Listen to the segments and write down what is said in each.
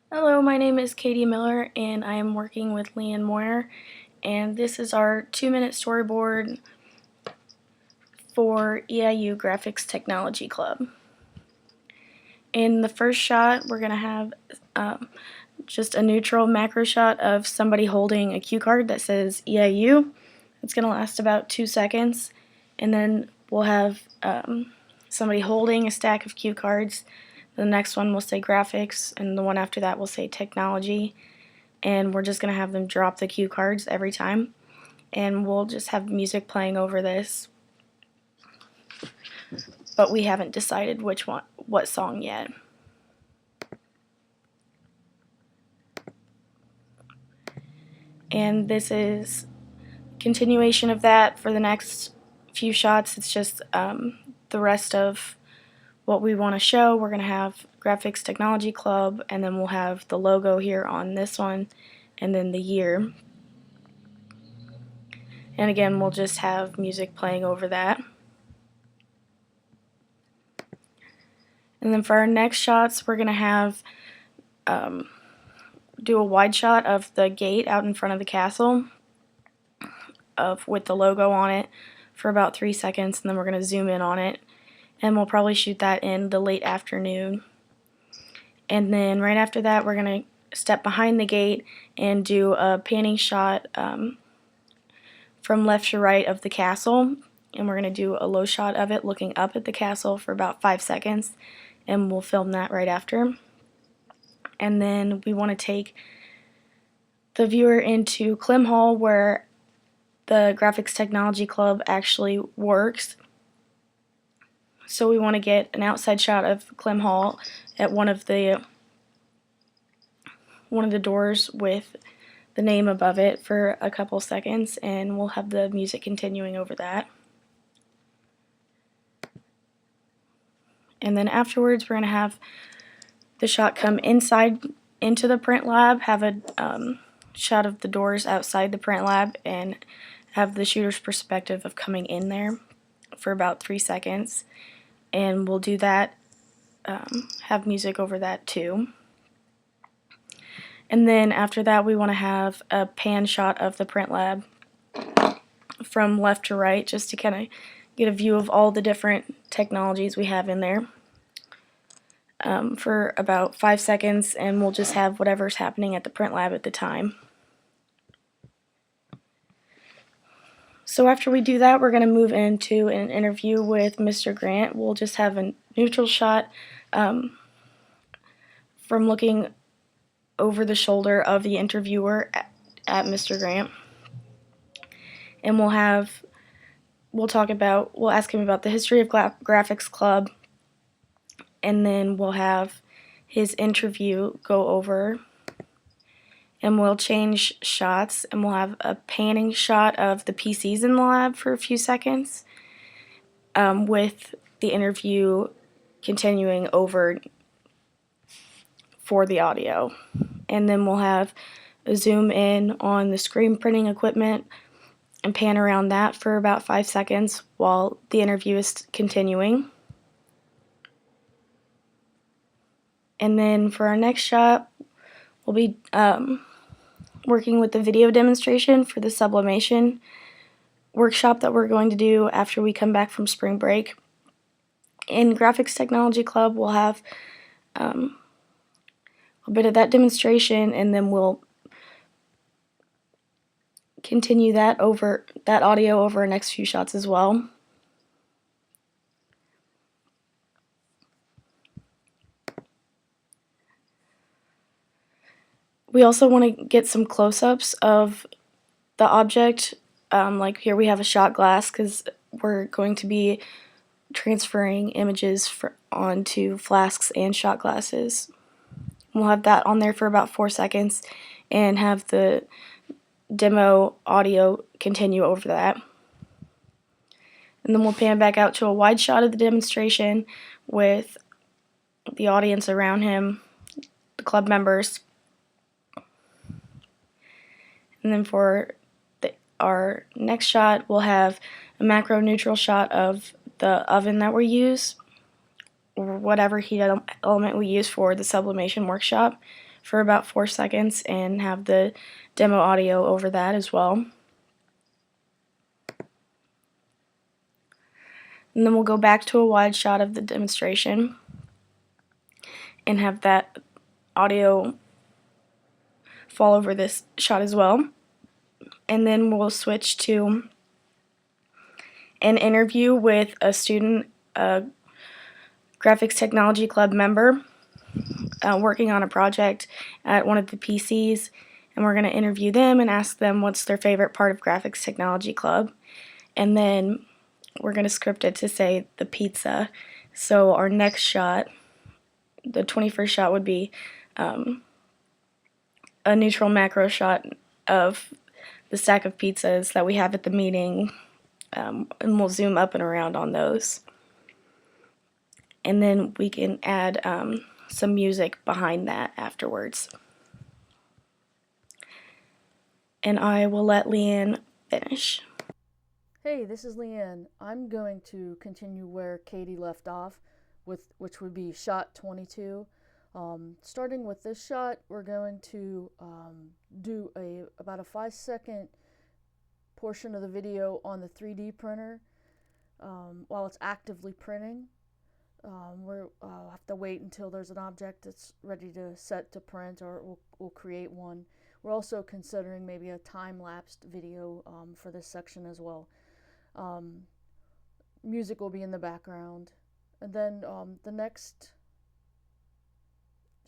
Hello, my name is Katie Miller and I am working with Leanne Moyer, and this is our 2-minute storyboard for EIU Graphics Technology Club. In the first shot, we're going to have just a neutral macro shot of somebody holding a cue card that says EIU. It's going to last about 2 seconds, and then we'll have somebody holding a stack of cue cards. The next one will say graphics, and the one after that will say technology. And we're just going to have them drop the cue cards every time. And we'll just have music playing over this. But we haven't decided what song yet. And this is continuation of that for the next few shots. It's just the rest of what we want to show. We're going to have Graphics Technology Club, and then we'll have the logo here on this one, and then the year. And again, we'll just have music playing over that. And then for our next shots, we're going to have do a wide shot of the gate out in front of the castle with the logo on it for about 3 seconds, and then we're going to zoom in on it. And we'll probably shoot that in the late afternoon. And then right after that, we're going to step behind the gate and do a panning shot from left to right of the castle. And we're going to do a low shot of it looking up at the castle for about 5 seconds. And we'll film that right after. And then we want to take the viewer into Clem Hall, where the Graphics Technology Club actually works. So we want to get an outside shot of Clem Hall at one of the doors with the name above it for a couple seconds, and we'll have the music continuing over that. And then afterwards, we're going to have the shot come inside into the print lab, have a shot of the doors outside the print lab, and have the shooter's perspective of coming in there for about 3 seconds. And we'll do that, have music over that too. And then after that, we want to have a pan shot of the print lab from left to right, just to kind of get a view of all the different technologies we have in there for about 5 seconds, and we'll just have whatever's happening at the print lab at the time. So after we do that, we're going to move into an interview with Mr. Grant. We'll just have a neutral shot from looking over the shoulder of the interviewer at Mr. Grant. And we'll ask him about the history of Graphics Club, and then we'll have his interview go over, and we'll change shots, and we'll have a panning shot of the PCs in the lab for a few seconds with the interview continuing over for the audio. And then we'll have a zoom in on the screen printing equipment and pan around that for about 5 seconds while the interview is continuing. And then for our next shot, we'll be working with the video demonstration for the sublimation workshop that we're going to do after we come back from spring break. In Graphics Technology Club, we'll have a bit of that demonstration, and then we'll continue that audio over our next few shots as well. We also want to get some close-ups of the object. Like here we have a shot glass, because we're going to be transferring images onto flasks and shot glasses. We'll have that on there for about 4 seconds and have the demo audio continue over that. And then we'll pan back out to a wide shot of the demonstration with the audience around him, the club members. And then for our next shot, we'll have a macro neutral shot of the oven that we use, or whatever heat element we use for the sublimation workshop, for about 4 seconds and have the demo audio over that as well. And then we'll go back to a wide shot of the demonstration and have that audio fall over this shot as well. And then we'll switch to an interview with a student, a Graphics Technology Club member, working on a project at one of the PCs, and we're going to interview them and ask them what's their favorite part of Graphics Technology Club. And then we're going to script it to say the pizza. So our next shot, the 21st shot, would be a neutral macro shot of the stack of pizzas that we have at the meeting, and we'll zoom up and around on those. And then we can add some music behind that afterwards. And I will let Leanne finish. Hey, this is Leanne. I'm going to continue where Katie left off, which would be shot 22. Starting with this shot, we're going to do about a 5-second portion of the video on the 3D printer while it's actively printing. We'll have to wait until there's an object that's ready to set to print, or we'll create one. We're also considering maybe a time-lapsed video for this section as well. Music will be in the background. And then the next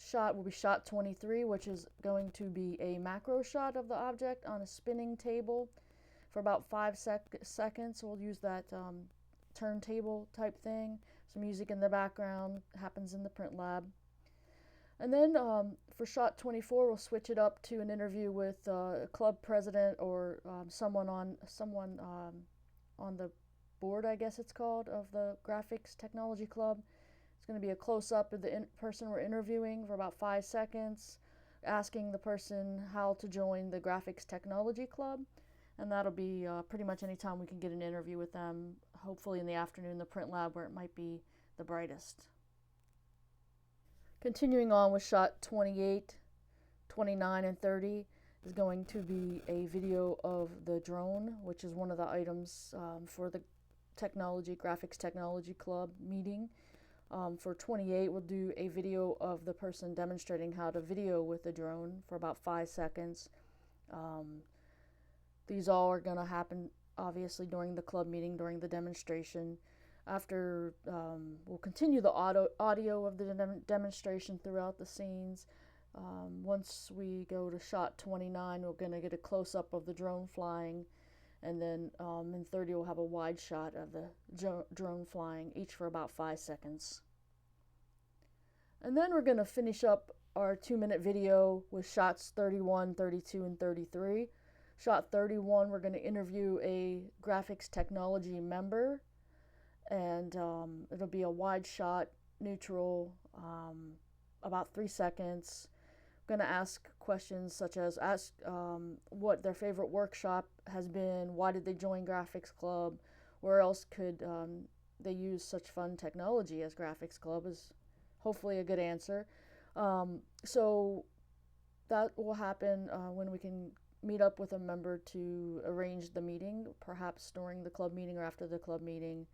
shot will be shot 23, which is going to be a macro shot of the object on a spinning table for about 5 seconds. We'll use that turntable type thing. Some music in the background, happens in the print lab. And then for shot 24, we'll switch it up to an interview with a club president or someone on the board, I guess it's called, of the Graphics Technology Club. It's going to be a close-up of the person we're interviewing for about 5 seconds, asking the person how to join the Graphics Technology Club. And that'll be pretty much any time we can get an interview with them, hopefully in the afternoon, the print lab, where it might be the brightest. Continuing on with shot 28, 29, and 30 is going to be a video of the drone, which is one of the items for the Graphics Technology Club meeting. For 28, we'll do a video of the person demonstrating how to video with the drone for about 5 seconds. These all are going to happen, obviously, during the club meeting, during the demonstration. After, we'll continue the audio of the demonstration throughout the scenes. Once we go to shot 29, we're going to get a close-up of the drone flying. And then in 30, we'll have a wide shot of the drone flying, each for about 5 seconds. And then we're going to finish up our 2-minute video with shots 31, 32, and 33. Shot 31, we're going to interview a graphics technology member, and it'll be a wide shot, neutral, about 3 seconds. I'm going to ask questions such as what their favorite workshop has been, why did they join Graphics Club, where else could they use such fun technology as Graphics Club, is hopefully a good answer. So that will happen when we can meet up with a member to arrange the meeting, perhaps during the club meeting or after the club meeting.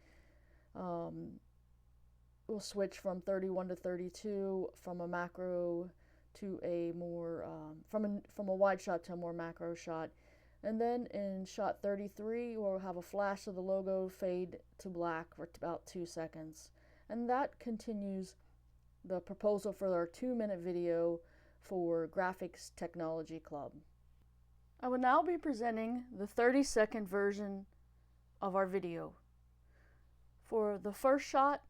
We'll switch from 31 to 32, from a macro to a more from a wide shot to a more macro shot. And then in shot 33, we'll have a flash of the logo fade to black for about 2 seconds. And that continues the proposal for our 2-minute video for Graphics Technology Club. I will now be presenting the 30-second version of our video. For the first shot,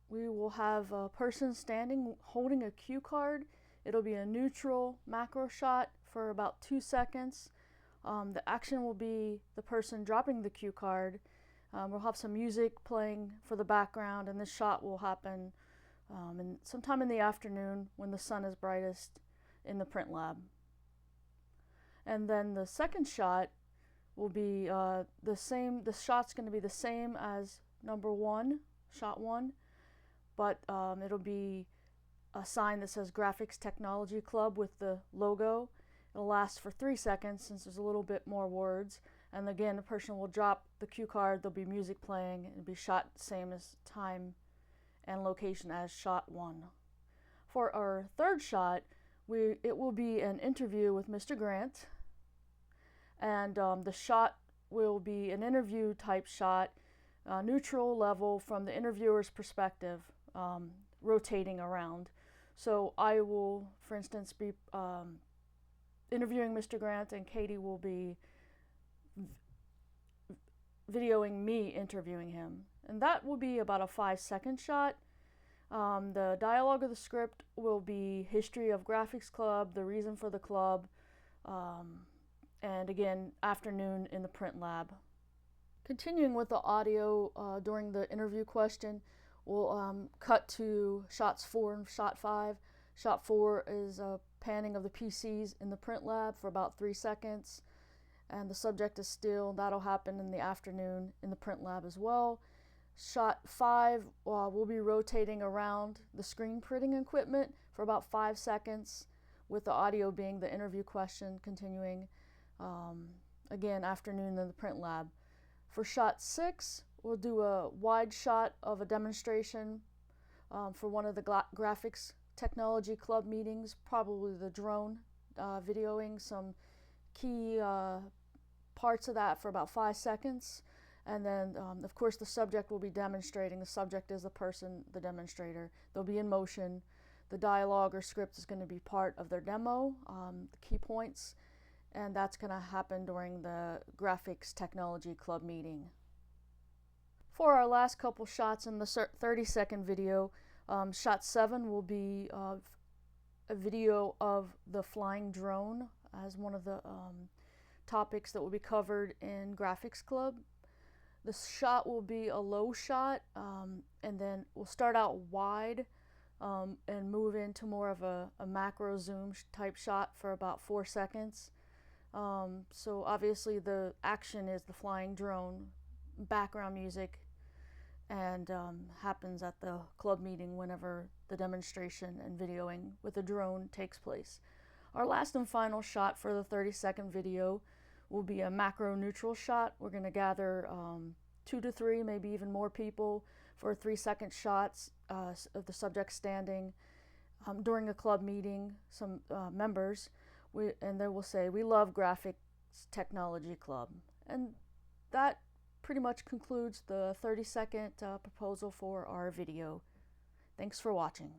we will have a person standing holding a cue card. It'll be a neutral macro shot for about 2 seconds. The action will be the person dropping the cue card. We'll have some music playing for the background, and this shot will happen sometime in the afternoon when the sun is brightest in the print lab. And then the second shot will be the same. The shot's going to be the same as number 1, shot 1, but it'll be a sign that says Graphics Technology Club with the logo. It'll last for 3 seconds since there's a little bit more words. And again, the person will drop the cue card, there'll be music playing, it'll be shot same as time and location as shot 1. For our third shot, it will be an interview with Mr. Grant, and the shot will be an interview type shot, neutral level from the interviewer's perspective, rotating around. So I will, for instance, be interviewing Mr. Grant, and Katie will be videoing me interviewing him. And that will be about a 5-second shot. The dialogue of the script will be history of Graphics Club, the reason for the club, and again, afternoon in the print lab. Continuing with the audio during the interview question, we'll cut to shots 4 and shot 5. Shot 4 is a panning of the PCs in the print lab for about 3 seconds, and the subject is still. That'll happen in the afternoon in the print lab as well. Shot 5, we'll be rotating around the screen printing equipment for about 5 seconds, with the audio being the interview question continuing. Again, afternoon in the print lab. For shot 6, we'll do a wide shot of a demonstration for one of the Graphics Technology Club meetings, probably the drone, videoing some key parts of that for about 5 seconds. And then, of course, the subject will be demonstrating. The subject is the person, the demonstrator. They'll be in motion. The dialogue or script is going to be part of their demo, the key points, and that's going to happen during the Graphics Technology Club meeting. For our last couple shots in the 30-second video, shot 7 will be a video of the flying drone as one of the topics that will be covered in Graphics Club. The shot will be a low shot, and then we'll start out wide and move into more of a macro zoom type shot for about 4 seconds. So obviously the action is the flying drone, background music, and happens at the club meeting whenever the demonstration and videoing with the drone takes place. Our last and final shot for the 30-second video will be a macro neutral shot. We're going to gather 2 to 3, maybe even more people for 3-second shots of the subject standing during a club meeting, some members, and they will say, "We love Graphics Technology Club." And that pretty much concludes the 30-second proposal for our video. Thanks for watching.